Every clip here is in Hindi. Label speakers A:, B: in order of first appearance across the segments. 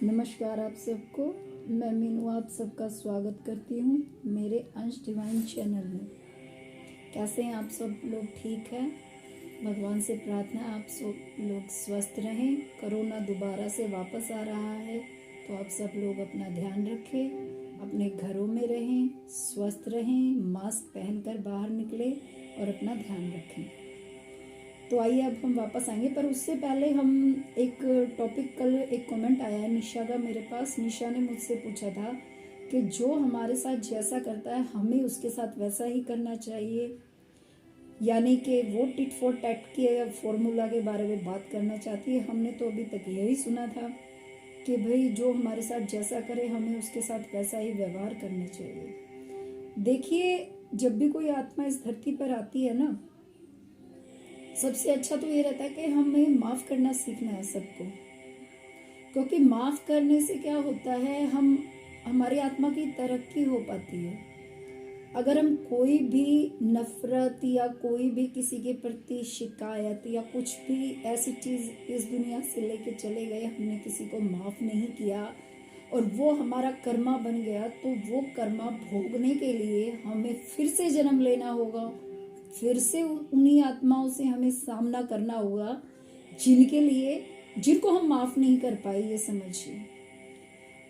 A: नमस्कार आप सबको। मैं मीनू आप सबका स्वागत करती हूँ मेरे अंश डिवाइन चैनल में। कैसे हैं आप सब लोग? ठीक है। भगवान से प्रार्थना आप सब लोग स्वस्थ रहें। कोरोना दोबारा से वापस आ रहा है तो आप सब लोग अपना ध्यान रखें, अपने घरों में रहें, स्वस्थ रहें, मास्क पहनकर बाहर निकले और अपना ध्यान रखें। तो आइए अब हम वापस आएंगे, पर उससे पहले हम एक टॉपिक, कल एक कमेंट आया है निशा का मेरे पास। निशा ने मुझसे पूछा था कि जो हमारे साथ जैसा करता है हमें उसके साथ वैसा ही करना चाहिए, यानी कि वो टिट फॉर टैट के फॉर्मूला के बारे में बात करना चाहती है। हमने तो अभी तक यही सुना था कि भाई जो हमारे साथ जैसा करे हमें उसके साथ वैसा ही व्यवहार करना चाहिए। देखिए, जब भी कोई आत्मा इस धरती पर आती है ना, सबसे अच्छा तो ये रहता है कि हमें माफ़ करना सीखना है सबको, क्योंकि माफ़ करने से क्या होता है, हमारी आत्मा की तरक्की हो पाती है। अगर हम कोई भी नफरत या कोई भी किसी के प्रति शिकायत या कुछ भी ऐसी चीज़ इस दुनिया से लेके चले गए, हमने किसी को माफ़ नहीं किया और वो हमारा कर्मा बन गया, तो वो कर्मा भोगने के लिए हमें फिर से जन्म लेना होगा, फिर से उन्हीं आत्माओं से हमें सामना करना होगा जिनको हम माफ नहीं कर पाए। ये समझिए,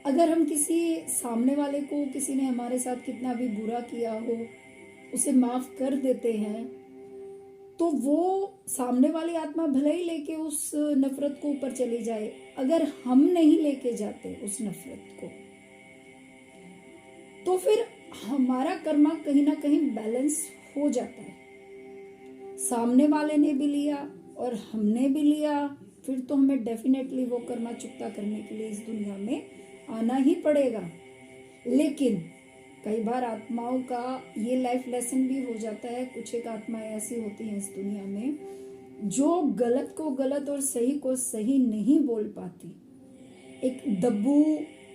A: अगर हम किसी सामने वाले को, किसी ने हमारे साथ कितना भी बुरा किया हो, उसे माफ कर देते हैं, तो वो सामने वाली आत्मा भले ही लेके उस नफरत को ऊपर चली जाए, अगर हम नहीं लेके जाते उस नफरत को, तो फिर हमारा कर्मा कहीं ना कहीं बैलेंस हो जाता है। सामने वाले ने भी लिया और हमने भी लिया, फिर तो हमें डेफिनेटली वो कर्मा चुकता करने के लिए इस दुनिया में आना ही पड़ेगा। लेकिन कई बार आत्माओं का ये लाइफ लेसन भी हो जाता है। कुछ एक आत्माएं ऐसी होती हैं इस दुनिया में जो गलत को गलत और सही को सही नहीं बोल पाती। एक दब्बू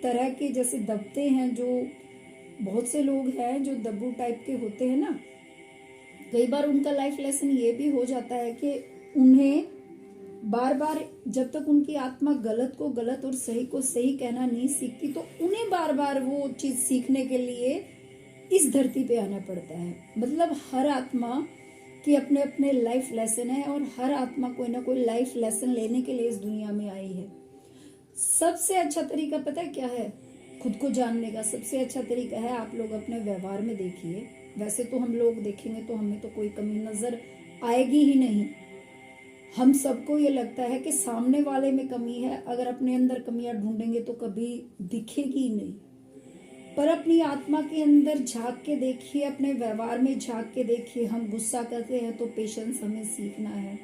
A: तरह के जैसे दबते हैं, जो बहुत से लोग हैं जो दब्बू टाइप के होते हैं ना, कई बार उनका लाइफ लेसन ये भी हो जाता है कि उन्हें बार बार, जब तक उनकी आत्मा गलत को गलत और सही को सही कहना नहीं सीखती, तो उन्हें बार बार वो चीज सीखने के लिए इस धरती पे आना पड़ता है। मतलब हर आत्मा के अपने अपने लाइफ लेसन है और हर आत्मा कोई ना कोई लाइफ लेसन लेने के लिए इस दुनिया में आई है। सबसे अच्छा तरीका पता है क्या है? खुद को जानने का सबसे अच्छा तरीका है, आप लोग अपने व्यवहार में देखिए। वैसे तो हम लोग देखेंगे तो हमें तो कोई कमी नजर आएगी ही नहीं। हम सबको ये लगता है कि सामने वाले में कमी है, अगर अपने अंदर कमियां ढूंढेंगे तो कभी दिखेगी ही नहीं। पर अपनी आत्मा के अंदर झांक के देखिए, अपने व्यवहार में झांक के देखिए। हम गुस्सा करते हैं तो पेशेंस हमें सीखना है।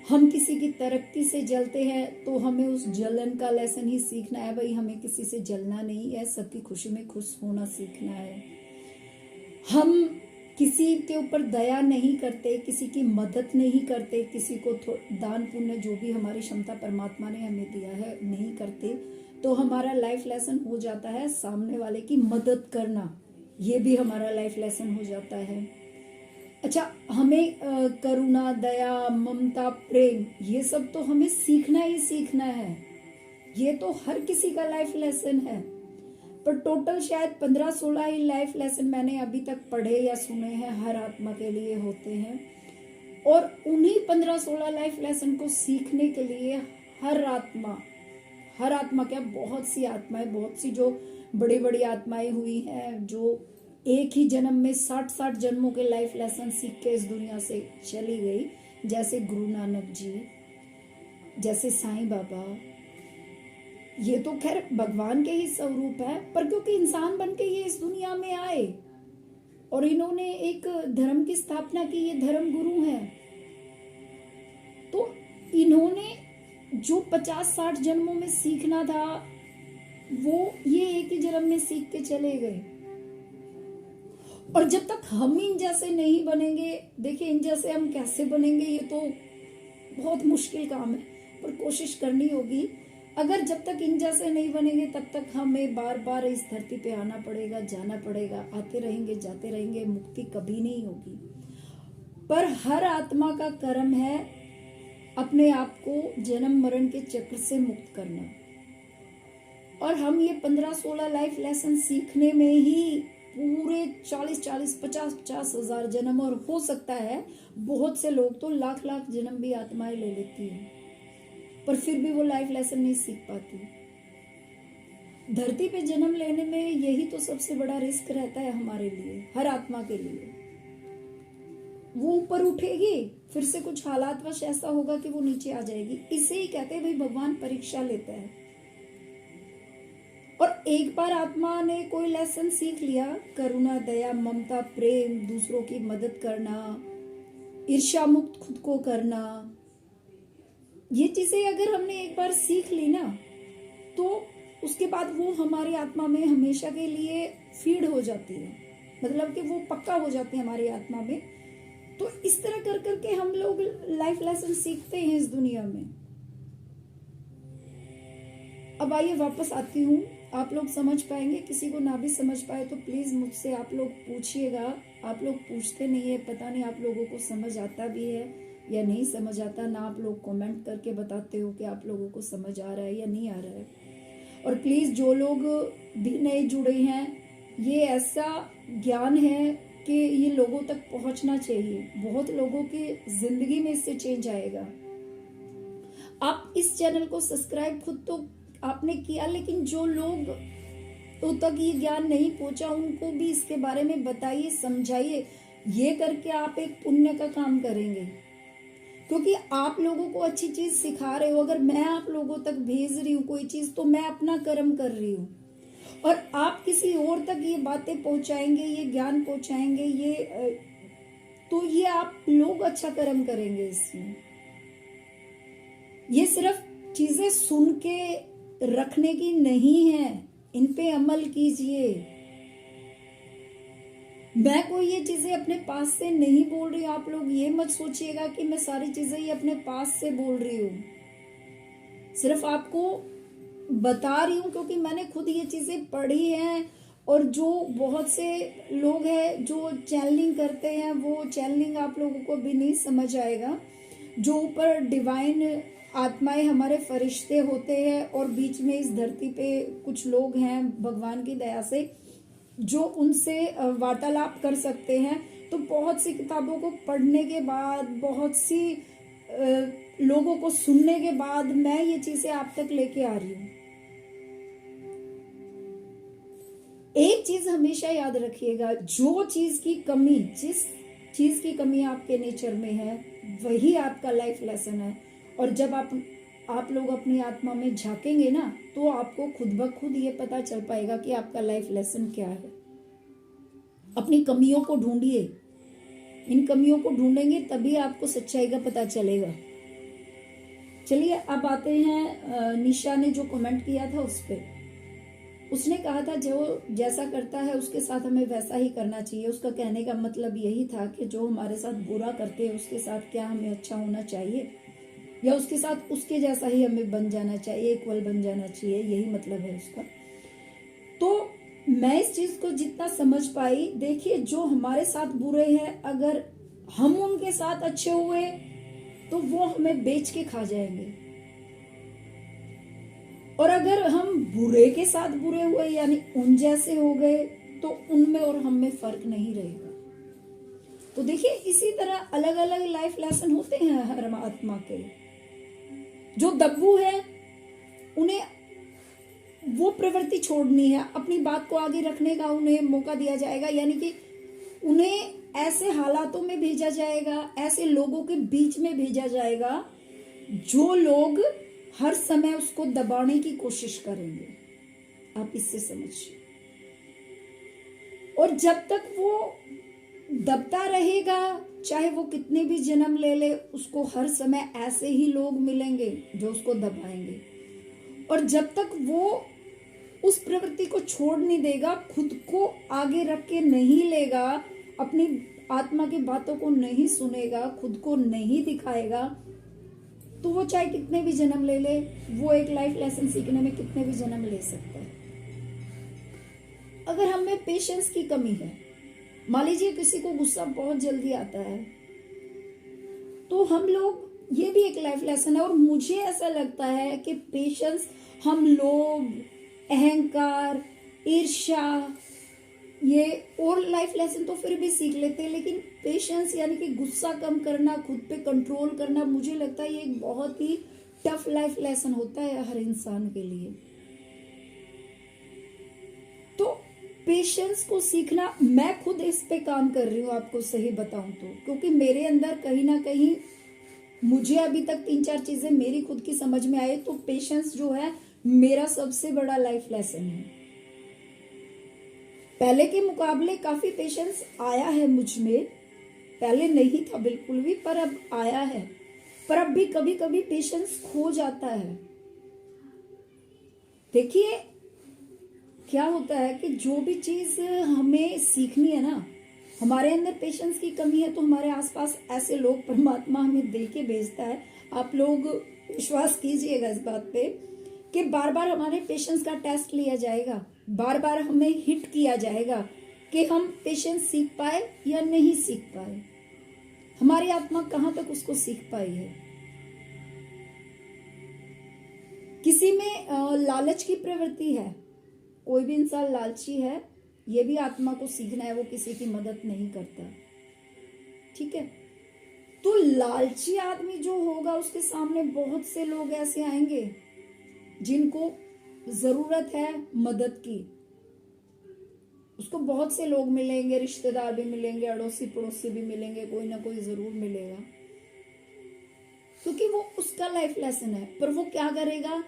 A: हम किसी की तरक्की से जलते हैं तो हमें उस जलन का लेसन ही सीखना है। भाई हमें किसी से जलना नहीं है, सबकी खुशी में खुश होना सीखना है। हम किसी के ऊपर दया नहीं करते, किसी की मदद नहीं करते, किसी को दान पुण्य जो भी हमारी क्षमता परमात्मा ने हमें दिया है नहीं करते, तो हमारा लाइफ लेसन हो जाता है सामने वाले की मदद करना। ये भी हमारा लाइफ लेसन हो जाता है। अच्छा, हमें करुणा, दया, ममता, प्रेम, ये सब तो हमें सीखना ही सीखना है। ये तो हर किसी का लाइफ लेसन है, पर टोटल शायद 15-16 ही लाइफ लेसन मैंने अभी तक पढ़े या सुने हैं, हर आत्मा के लिए होते हैं। और उन्हीं 15-16 लाइफ लेसन को सीखने के लिए हर आत्मा क्या, बहुत सी आत्माएं, बहुत सी जो बड़ी बड़ी आत्माएं हुई हैं, जो एक ही जन्म में 60-60 जन्मों के लाइफ लेसन सीख के इस दुनिया से चली गई। जैसे गुरु नानक जी, जैसे साईं बाबा, ये तो खैर भगवान के ही स्वरूप है, पर क्योंकि इंसान बन के ये इस दुनिया में आए और इन्होंने एक धर्म की स्थापना की, ये धर्म गुरु हैं, तो इन्होंने जो 50-60 जन्मों में सीखना था वो ये एक ही जन्म में सीख के चले गए। और जब तक हम इन जैसे नहीं बनेंगे, देखिए इन जैसे हम कैसे बनेंगे, ये तो बहुत मुश्किल काम है, पर कोशिश करनी होगी। अगर जब तक इन जैसे नहीं बनेंगे तब तक हमें बार बार इस धरती पे आना पड़ेगा, जाना पड़ेगा, आते रहेंगे, जाते रहेंगे, मुक्ति कभी नहीं होगी। पर हर आत्मा का कर्म है अपने आप को जन्म मरण के चक्र से मुक्त करना। और हम ये 15-16 लाइफ लेसन सीखने में ही पूरे 40-40, 50-50 हजार जन्म, और हो सकता है बहुत से लोग तो लाख-लाख जन्म भी आत्माएं ले लेती हैं, पर फिर भी वो लाइफ लेसन नहीं सीख पाती। धरती पे जन्म लेने में यही तो सबसे बड़ा रिस्क रहता है हमारे लिए, हर आत्मा के लिए। वो ऊपर उठेगी, फिर से कुछ हालातवश ऐसा होगा कि वो नीचे आ जाएगी। इसे ही कहते हैं भाई भगवान परीक्षा लेता है। और एक बार आत्मा ने कोई लेसन सीख लिया, करुणा, दया, ममता, प्रेम, दूसरों की मदद करना, ईर्ष्या मुक्त खुद को करना, ये चीजें अगर हमने एक बार सीख ली ना, तो उसके बाद वो हमारी आत्मा में हमेशा के लिए फीड हो जाती है, मतलब कि वो पक्का हो जाती है हमारी आत्मा में। तो इस तरह कर करके हम लोग लाइफ लेसन सीखते हैं इस दुनिया में। अब आइए वापस आती हूँ, आप लोग समझ पाएंगे, किसी को ना भी समझ पाए तो प्लीज मुझसे आप लोग पूछिएगा। आप लोग पूछते नहीं है, पता नहीं आप लोगों को समझ आता भी है या नहीं समझ आता, ना आप लोग कमेंट करके बताते हो कि आप लोगों को समझ आ रहा है या नहीं आ रहा है। और प्लीज जो लोग भी नए जुड़े हैं, ये ऐसा ज्ञान है कि ये लोगों तक पहुंचना चाहिए, बहुत लोगों की जिंदगी में इससे चेंज आएगा। आप इस चैनल को सब्सक्राइब खुद तो आपने किया, लेकिन जो लोग तो तक ये ज्ञान नहीं पहुंचा उनको भी इसके बारे में बताइए, समझाइए। ये करके आप एक पुण्य का काम करेंगे, क्योंकि आप लोगों को अच्छी चीज सिखा रहे हो। अगर मैं आप लोगों तक भेज रही हूँ कोई चीज, तो मैं अपना कर्म कर रही हूँ, और आप किसी और तक ये बातें पहुंचाएंगे, ये ज्ञान पहुंचाएंगे, तो ये आप लोग अच्छा कर्म करेंगे इसमें। ये सिर्फ चीजें सुन के रखने की नहीं है, इन पे अमल कीजिए। मैं कोई ये चीजें अपने पास से नहीं बोल रही हूँ, आप लोग ये मत सोचिएगा कि मैं सारी चीजें ही अपने पास से बोल रही हूँ। सिर्फ आपको बता रही हूँ क्योंकि मैंने खुद ये चीजें पढ़ी हैं, और जो बहुत से लोग हैं जो चैनलिंग करते हैं, वो चैनलिंग आप लोगों को भी नहीं समझ आएगा। जो ऊपर डिवाइन आत्माएं हमारे फरिश्ते होते हैं, और बीच में इस धरती पे कुछ लोग हैं भगवान की दया से जो उनसे वार्तालाप कर सकते हैं। तो बहुत सी किताबों को पढ़ने के बाद, बहुत सी लोगों को सुनने के बाद मैं ये चीजें आप तक लेके आ रही हूँ। एक चीज हमेशा याद रखिएगा, जो चीज की कमी, जिस चीज की कमी आपके नेचर में है, वही आपका लाइफ लेसन है। और जब आप लोग अपनी आत्मा में झांकेंगे ना, तो आपको खुद ब खुद ये पता चल पाएगा कि आपका लाइफ लेसन क्या है। अपनी कमियों को ढूंढिए, इन कमियों को ढूंढेंगे तभी आपको सच्चाई का पता चलेगा। चलिए अब आते हैं, निशा ने जो कमेंट किया था उस पे। उसने कहा था जो जैसा करता है उसके साथ हमें वैसा ही करना चाहिए। उसका कहने का मतलब यही था कि जो हमारे साथ बुरा करते हैं उसके साथ क्या हमें अच्छा होना चाहिए, या उसके साथ उसके जैसा ही हमें बन जाना चाहिए, इक्वल बन जाना चाहिए, यही मतलब है उसका। तो मैं इस चीज को जितना समझ पाई, देखिए जो हमारे साथ बुरे हैं, अगर हम उनके साथ अच्छे हुए तो वो हमें बेच के खा जाएंगे, और अगर हम बुरे के साथ बुरे हुए यानी उन जैसे हो गए, तो उनमें और हम में फर्क नहीं रहेगा। तो देखिए इसी तरह अलग अलग लाइफ लेसन होते हैं हर आत्मा के। जो दब्बू है उन्हें वो प्रवृत्ति छोड़नी है, अपनी बात को आगे रखने का उन्हें मौका दिया जाएगा, यानी कि उन्हें ऐसे हालातों में भेजा जाएगा, ऐसे लोगों के बीच में भेजा जाएगा जो लोग हर समय उसको दबाने की कोशिश करेंगे। आप इससे समझिए। और जब तक वो दबता रहेगा, चाहे वो कितने भी जन्म ले ले, उसको हर समय ऐसे ही लोग मिलेंगे जो उसको दबाएंगे। और जब तक वो उस प्रवृत्ति को छोड़ नहीं देगा, खुद को आगे रख के नहीं लेगा, अपनी आत्मा की बातों को नहीं सुनेगा, खुद को नहीं दिखाएगा, तो वो चाहे कितने भी जन्म ले ले, वो एक लाइफ लेसन सीखने में कितने भी जन्म ले सकता है। अगर हमें पेशेंस की कमी है, मान लीजिए किसी को गुस्सा बहुत जल्दी आता है, तो हम लोग, ये भी एक लाइफ लेसन है। और मुझे ऐसा लगता है कि पेशेंस हम लोग अहंकार, ईर्ष्या, ये और लाइफ लेसन तो फिर भी सीख लेते हैं, लेकिन पेशेंस यानी कि गुस्सा कम करना, खुद पे कंट्रोल करना, मुझे लगता है ये एक बहुत ही टफ लाइफ लेसन होता है हर इंसान के लिए। तो पेशेंस को सीखना, मैं खुद इस पे काम कर रही हूँ आपको सही बताऊं तो, क्योंकि मेरे अंदर कहीं ना कहीं मुझे अभी तक 3-4 चीजें मेरी खुद की समझ में आई। तो पेशेंस जो है मेरा सबसे बड़ा लाइफ लेसन है। पहले के मुकाबले काफी पेशेंस आया है मुझ में, पहले नहीं था बिल्कुल भी, पर अब आया है। पर अब भी कभी कभी पेशेंस खो जाता है। देखिए क्या होता है कि जो भी चीज हमें सीखनी है ना, हमारे अंदर पेशेंस की कमी है तो हमारे आसपास ऐसे लोग परमात्मा हमें दे के भेजता है। आप लोग विश्वास कीजिएगा इस बात पे कि बार बार हमारे पेशेंस का टेस्ट लिया जाएगा, बार बार हमें हिट किया जाएगा कि हम पेशेंस सीख पाए या नहीं सीख पाए, हमारी आत्मा कहां तक उसको सीख पाई है। किसी में लालच की प्रवृत्ति है, कोई भी इंसान लालची है, ये भी आत्मा को सीखना है, वो किसी की मदद नहीं करता, ठीक है। तो लालची आदमी जो होगा उसके सामने बहुत से लोग ऐसे आएंगे जिनको जरूरत है मदद की, उसको बहुत से लोग मिलेंगे, रिश्तेदार भी मिलेंगे, अड़ोसी पड़ोसी भी मिलेंगे, कोई ना कोई जरूर मिलेगा, क्योंकि वो उसका लाइफ लेसन है। पर वो क्या करेगा,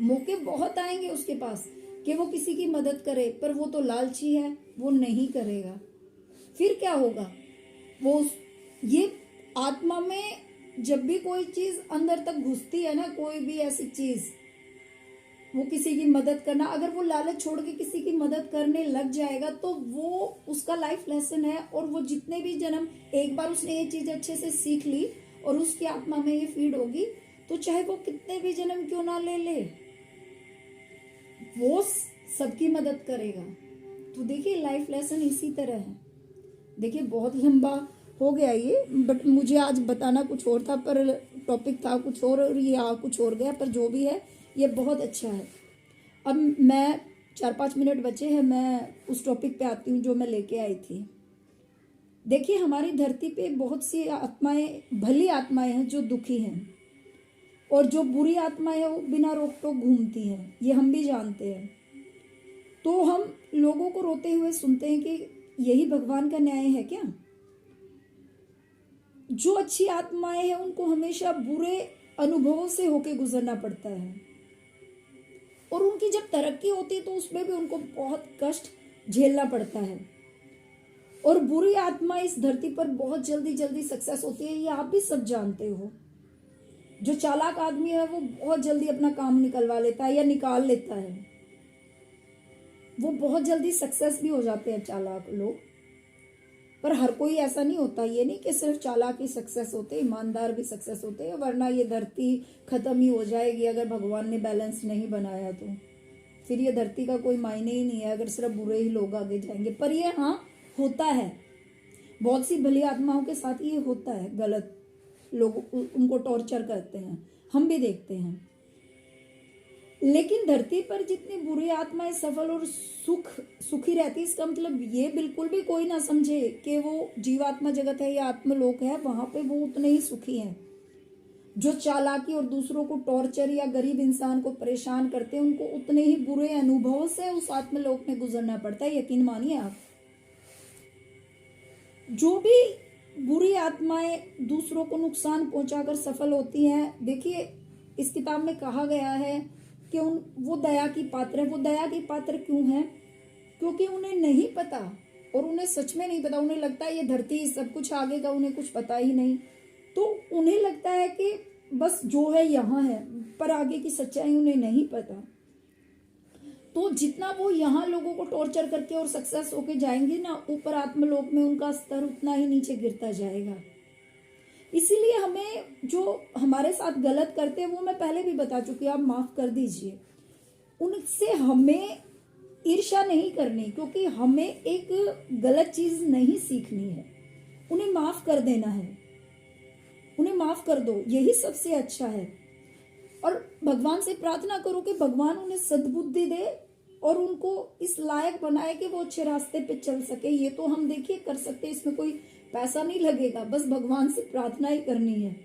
A: मौके बहुत आएंगे उसके पास कि वो किसी की मदद करे, पर वो तो लालची है, वो नहीं करेगा। फिर क्या होगा, वो ये आत्मा में जब भी कोई चीज अंदर तक घुसती है ना, कोई भी ऐसी चीज, वो किसी की मदद करना, अगर वो लालच छोड़ के किसी की मदद करने लग जाएगा तो वो उसका लाइफ लेसन है। और वो जितने भी जन्म, एक बार उसने ये चीज अच्छे से सीख ली और उसकी आत्मा में ये फीड होगी, तो चाहे वो कितने भी जन्म क्यों ना ले ले, वो सबकी मदद करेगा। तो देखिए लाइफ लेसन इसी तरह है। देखिए बहुत लंबा हो गया ये, बट मुझे आज बताना कुछ और था, पर टॉपिक था कुछ और या कुछ और गया, पर जो भी है ये बहुत अच्छा है। अब मैं 4-5 मिनट बचे हैं, मैं उस टॉपिक पे आती हूँ जो मैं लेके आई थी। देखिए हमारी धरती पे बहुत सी आत्माएं, भली आत्माएं हैं जो दुखी हैं, और जो बुरी आत्माएं हैं वो बिना रोक टोक घूमती हैं, ये हम भी जानते हैं। तो हम लोगों को रोते हुए सुनते हैं कि यही भगवान का न्याय है क्या। जो अच्छी आत्माएं हैं उनको हमेशा बुरे अनुभवों से होके गुजरना पड़ता है, और उनकी जब तरक्की होती है तो उसमें भी उनको बहुत कष्ट झेलना पड़ता है। और बुरी आत्मा इस धरती पर बहुत जल्दी जल्दी सक्सेस होती है, ये आप भी सब जानते हो। जो चालाक आदमी है वो बहुत जल्दी अपना काम निकलवा लेता है या निकाल लेता है, वो बहुत जल्दी सक्सेस भी हो जाते हैं चालाक लोग। पर हर कोई ऐसा नहीं होता, ये नहीं कि सिर्फ चालाक ही सक्सेस होते, ईमानदार भी सक्सेस होते हैं, वरना ये धरती खत्म ही हो जाएगी अगर भगवान ने बैलेंस नहीं बनाया तो। फिर ये धरती का कोई मायने ही नहीं है अगर सिर्फ बुरे ही लोग आगे जाएंगे। पर ये हाँ होता है, बहुत सी भली आत्माओं के साथ ये होता है, गलत लोग उनको टॉर्चर करते हैं, हम भी देखते हैं। लेकिन धरती पर जितनी बुरी आत्माएं सफल और सुखी रहती, इसका मतलब ये बिल्कुल भी कोई ना समझे कि वो जीवात्मा जगत है या आत्मलोक है, वहां पे वो उतने ही सुखी हैं। जो चालाकी और दूसरों को टॉर्चर या गरीब इंसान को परेशान करते हैं, उनको उतने ही बुरे अनुभवों से उस आत्मलोक में गुजरना पड़ता है, यकीन मानिए आप। जो भी बुरी आत्माएं दूसरों को नुकसान पहुंचाकर सफल होती हैं, देखिए इस किताब में कहा गया है कि वो दया की पात्र है। वो दया की पात्र क्यों है, क्योंकि उन्हें नहीं पता, और उन्हें सच में नहीं पता। उन्हें लगता है ये धरती सब कुछ आगे का उन्हें कुछ पता ही नहीं, तो उन्हें लगता है कि बस जो है यहाँ है, पर आगे की सच्चाई उन्हें नहीं पता। तो जितना वो यहाँ लोगों को टॉर्चर करके और सक्सेस होके जाएंगे ना, ऊपर आत्मलोक में उनका स्तर उतना ही नीचे गिरता जाएगा। इसीलिए हमें जो हमारे साथ गलत करते हैं, वो मैं पहले भी बता चुकी हूँ, आप माफ कर दीजिए। उनसे हमें ईर्ष्या नहीं करनी, क्योंकि हमें एक गलत चीज नहीं सीखनी है। उन्हें माफ कर देना है, उन्हें माफ कर दो, यही सबसे अच्छा है। और भगवान से प्रार्थना करो कि भगवान उन्हें सद्बुद्धि दे और उनको इस लायक बनाए कि वो अच्छे रास्ते पे चल सके। ये तो हम देखिए कर सकते हैं, इसमें कोई पैसा नहीं लगेगा, बस भगवान से प्रार्थना ही करनी है।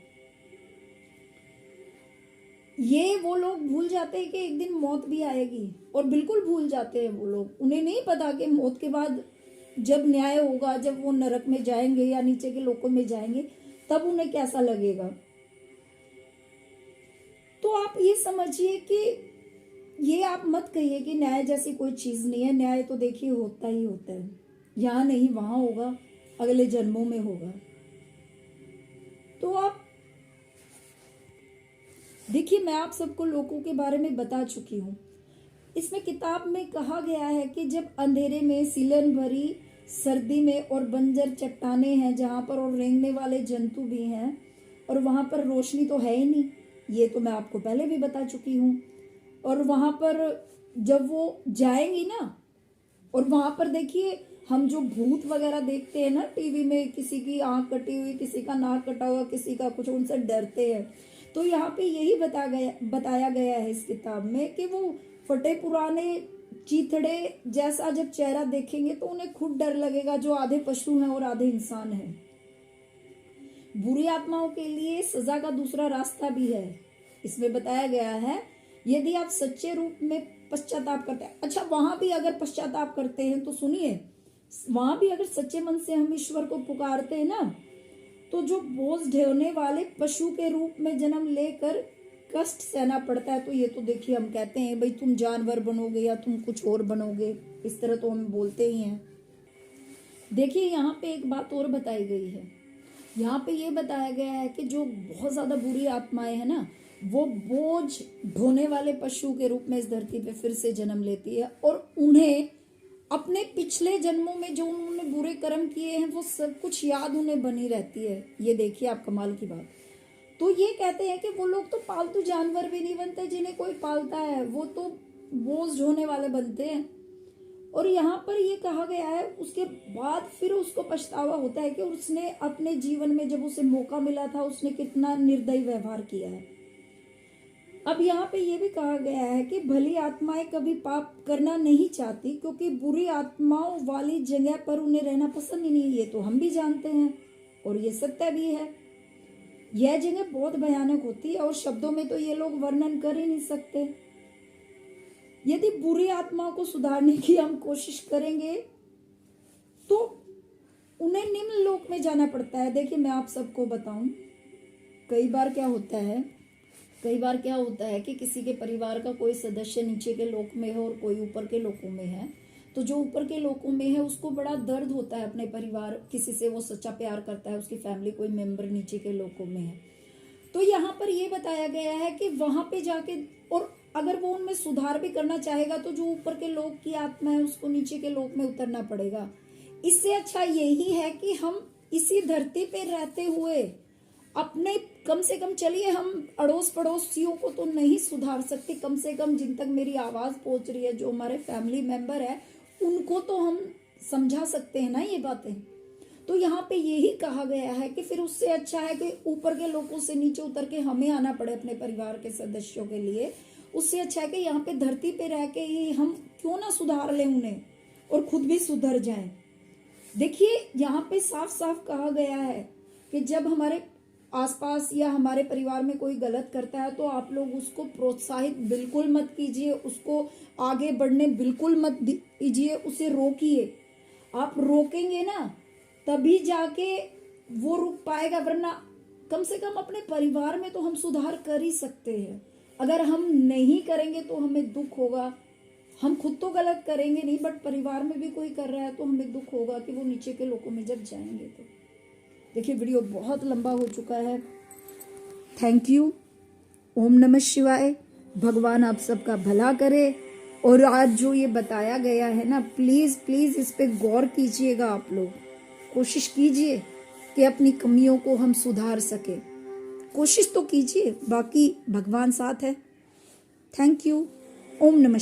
A: ये वो लोग भूल जाते हैं कि एक दिन मौत भी आएगी, और बिल्कुल भूल जाते हैं वो लोग। उन्हें नहीं पता कि मौत के बाद जब न्याय होगा, जब वो नरक में जाएंगे या नीचे के लोकों में जाएंगे, तब उन्हें कैसा लगेगा। तो आप ये समझिए कि ये आप मत कहिए कि न्याय जैसी कोई चीज नहीं है। न्याय तो देखिए होता ही होता है, यहाँ नहीं वहां होगा, अगले जन्मों में होगा। तो आप देखिए, मैं आप सबको लोगों के बारे में बता चुकी हूँ। इसमें किताब में कहा गया है कि जब अंधेरे में, सीलन भरी सर्दी में और बंजर चट्टाने हैं जहां पर, और रेंगने वाले जंतु भी हैं, और वहां पर रोशनी तो है ही नहीं, ये तो मैं आपको पहले भी बता चुकी हूँ। और वहां पर जब वो जाएंगी ना, और वहां पर देखिए हम जो भूत वगैरह देखते हैं ना टीवी में, किसी की आंख कटी हुई, किसी का नाक कटा हुआ, किसी का कुछ, उनसे डरते हैं। तो यहाँ पे यही बताया गया है इस किताब में कि वो फटे पुराने चीथड़े जैसा जब चेहरा देखेंगे तो उन्हें खुद डर लगेगा, जो आधे पशु हैं और आधे इंसान हैं। बुरी आत्माओं के लिए सजा का दूसरा रास्ता भी है, इसमें बताया गया है, यदि आप सच्चे रूप में पश्चाताप करते हैं। अच्छा, वहां भी अगर पश्चाताप करते हैं तो सुनिए, वहां भी अगर सच्चे मन से हम ईश्वर को पुकारते हैं ना, तो जो बोझ ढोने वाले पशु के रूप में जन्म लेकर कष्ट सहना पड़ता है। तो ये तो देखिए हम कहते हैं भाई तुम जानवर बनोगे या तुम कुछ और बनोगे, इस तरह तो हम बोलते ही हैं। देखिए यहाँ पे एक बात और बताई गई है, यहाँ पे ये बताया गया है कि जो बहुत ज्यादा बुरी आत्माएं हैं ना, वो बोझ ढोने वाले पशु के रूप में इस धरती पे फिर से जन्म लेती है, और उन्हें अपने पिछले जन्मों में जो उन्होंने बुरे कर्म किए हैं वो सब कुछ याद उन्हें बनी रहती है। ये देखिए आप कमाल की बात। तो ये कहते हैं कि वो लोग तो पालतू जानवर भी नहीं बनते जिन्हें कोई पालता है, वो तो बोझ ढोने वाले बनते हैं। और यहाँ पर ये कहा गया है, उसके बाद फिर उसको पछतावा होता है कि उसने अपने जीवन में जब उसे मौका मिला था उसने कितना निर्दयी व्यवहार किया है। अब यहाँ पे ये भी कहा गया है कि भली आत्माएं कभी पाप करना नहीं चाहती, क्योंकि बुरी आत्माओं वाली जगह पर उन्हें रहना पसंद ही नहीं। ये तो हम भी जानते हैं और ये सत्य भी है। यह जगह बहुत भयानक होती है और शब्दों में तो ये लोग वर्णन कर ही नहीं सकते। यदि बुरी आत्माओं को सुधारने की हम कोशिश करेंगे तो उन्हें निम्न लोक में जाना पड़ता है। देखिए मैं आप सबको बताऊं, कई बार क्या होता है कि किसी के परिवार का कोई सदस्य नीचे के लोक में है और कोई ऊपर के लोकों में है, तो जो ऊपर के लोकों में है उसको बड़ा दर्द होता है अपने परिवार, किसी से वो सच्चा प्यार करता है, उसकी फैमिली कोई मेंबर नीचे के लोकों में है। तो यहाँ पर ये बताया गया है कि वहां पे जाके, और अगर वो उनमें सुधार भी करना चाहेगा तो जो ऊपर के लोक की आत्मा है उसको नीचे के लोक में उतरना पड़ेगा। इससे अच्छा यही है कि हम इसी धरती पे रहते हुए अपने, कम से कम चलिए हम अड़ोस पड़ोसियों को तो नहीं सुधार सकते, कम से कम जिन तक मेरी आवाज पहुंच रही है, जो हमारे फैमिली मेंबर है, उनको तो हम समझा सकते हैं ना ये बातें। तो यहाँ पे यही कहा गया है कि फिर उससे अच्छा है कि ऊपर के लोगों से नीचे उतर के हमें आना पड़े अपने परिवार के सदस्यों के लिए। उससे अच्छा है कि यहाँ पे धरती पे रह के ही हम क्यों ना सुधार लें उन्हें और खुद भी सुधर जाएं। देखिए यहाँ पे साफ साफ कहा गया है कि जब हमारे आसपास या हमारे परिवार में कोई गलत करता है तो आप लोग उसको प्रोत्साहित बिल्कुल मत कीजिए, उसको आगे बढ़ने बिल्कुल मत दीजिए, उसे रोकिए। आप रोकेंगे ना तभी जाके वो रुक पाएगा, वरना कम से कम अपने परिवार में तो हम सुधार कर ही सकते हैं। अगर हम नहीं करेंगे तो हमें दुख होगा। हम खुद तो गलत करेंगे नहीं, बट परिवार में भी कोई कर रहा है तो हमें दुख होगा कि वो नीचे के लोगों में जब जाएंगे तो। देखिए वीडियो बहुत लंबा हो चुका है। Thank you. ओम नमः शिवाय। भगवान आप सबका भला करे। और आज जो ये बताया गया है ना, प्लीज प्लीज इस पे गौर कीजिएगा। आप लोग कोशिश कीजिए कि अपनी कमियों को हम सुधार सके, कोशिश तो कीजिए, बाकी भगवान साथ है। Thank you. ओम नमः